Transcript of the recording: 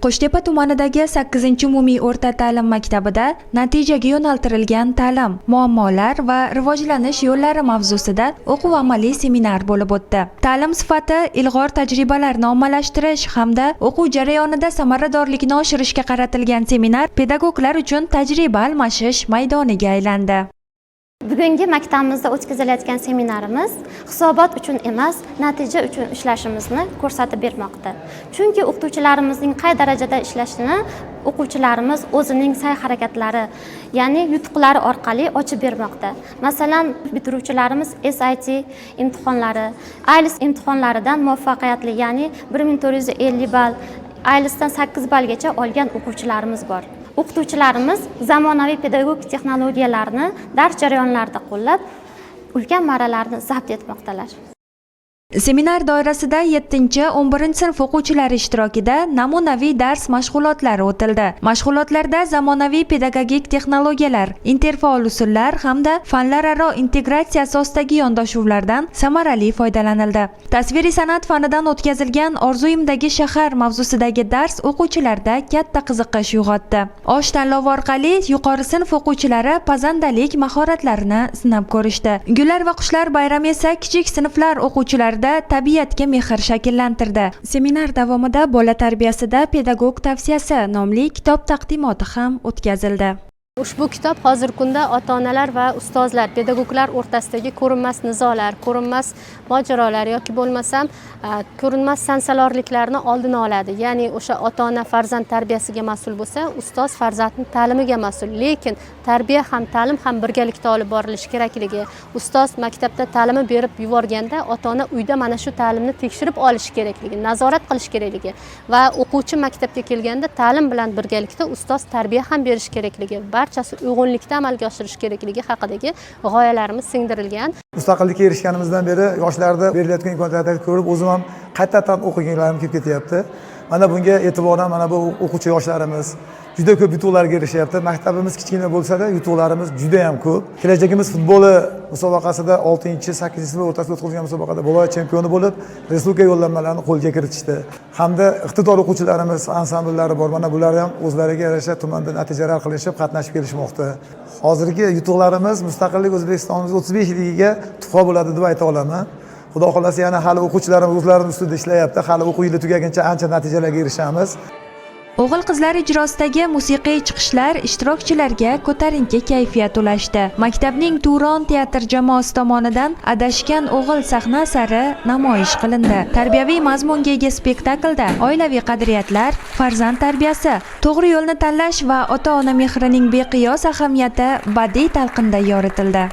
Qo'shtepa tumanidagi 8-umumiy o'rta ta'lim maktabida natijaga yo'naltirilgan ta'lim, muammolar va rivojlanish yo'llari mavzusida o'quv-amaliy seminar bo'lib o'tdi. Ta'lim sifati, ilg'or tajribalarni ommalashtirish hamda o'quv jarayonida samaradorlikni oshirishga qaratilgan seminar pedagoglar uchun tajriba almashish maydoniga aylandi. Bugungi maktabimizda o'tkazilayotgan seminarimiz hisobot uchun emas, natija uchun ishlashimizni ko'rsatib bermoqda. Chunki o'qituvchilarimizning qay darajada ishlashini o'quvchilarimiz o'zining sa'y-harakatlari, ya'ni yutuqlari orqali ochib bermoqda. Masalan, bitiruvchilarimiz SAT imtihonlari, IELTS imtihonlaridan muvaffaqiyatli, ya'ni 1450 ball, IELTSdan 8 ballgacha olgan o'quvchilarimiz bor. O'qituvchilarimiz zamonaviy pedagogik texnologiyalarni dars jarayonlarida qo'llab, ulkan marralarni zabt etmoqdalar. Seminar doirasida 7-11 sinf o'quvchilari ishtirokida namunaviy dars mashg'ulotlari o'tildi. Mashg'ulotlarda zamonaviy pedagogik texnologiyalar, interfaol usullar hamda fanlararo integratsiya asosidagi yondashuvlardan samarali foydalanildi. Tasviriy san'at fanidan o'tkazilgan Orzuyimdagi shahar mavzusidagi dars o'quvchilarda katta qiziqish uyg'otdi. Osh tanlovi orqali yuqori sinf o'quvchilari pazandalik mahoratlarini sinab ko'rishdi. Gullar va qushlar bayrami esa kichik sinflar o'quvchilari tabiatga mehr shakllantirdi. Seminar davomida bola tarbiyasida pedagog tavsiyasi nomli kitob taqdimoti ham o'tkazildi. Ushbu kitob hozirgi kunda ota-onalar va ustozlar, pedagoglar o'rtasidagi ko'rinmas nizolar, ko'rinmas mojarolar yoki bo'lmasam ko'rinmas sansalorliklarni oldini oladi. Ya'ni o'sha ota-ona farzand tarbiyasiga mas'ul bo'lsa, ustoz farzandning ta'limiga mas'ul. Lekin tarbiya ham, ta'lim ham birgalikda olib borilishi kerakligi, ustoz maktabda ta'limni berib yuborganda ota-ona uyda mana shu ta'limni tekshirib olishi kerakligi, nazorat qilish kerakligi va o'quvchi maktabga kelganda ta'lim bilan birgalikda ustoz tarbiya ham berish kerakligi, barchasi uyg'unlikda amalga oshirish kerakligi haqidagi g'oyalarimiz singdirilgan. Mustaqillikka erishganimizdan beri yoshlarda berilayotgan imkoniyatlarni ko'rib, o'zim ham qaytadan o'qiganlarim kelib ketyapti. Mana bunga e'tiboran mana bu o'quvchi yoshlarimiz juda ko'p yutuqlarga erishyapti. Maktabimiz kichkina bo'lsa-da, yutuqlarimiz juda ham ko'p. Kelajagimiz futboli musobaqasida 6-8 sinf o'rtasida o'tkazilgan musobaqada viloyat chempioni bo'lib, respublika yo'llanmalarini qo'lga kiritishdi. Hamda iqtidor o'quvchilarimiz ansambllari bor. Mana bular ham o'zlariga yarasha tumanda natijalar qilishib, qatnashib kelishmoqda. Hozirgi yutuqlarimiz mustaqillik O'zbekistonimiz 35 yiliga tuhfa bo'ladi deb ayta olaman. Xudo xolasa yana hali o'quvchilarimiz o'zlarining ustida ishlayapti. Hali o'quv yili tugaguncha ancha natijalarga erishamiz. O'g'il-qizlar ijrosidagi musiqiy chiqishlar ishtirokchilarga ko'tarinki kayfiyat ulashdi. Maktabning Turon teatr jamoasi tomonidan Adashgan o'g'il sahna asari namoyish qilindi. Tarbiyaviy mazmunga ega spektaklda oilaviy qadriyatlar, farzand tarbiyasi, to'g'ri yo'lni tanlash va ota-ona mehrining beqiyos ahamiyati badiiy talqinda yoritildi.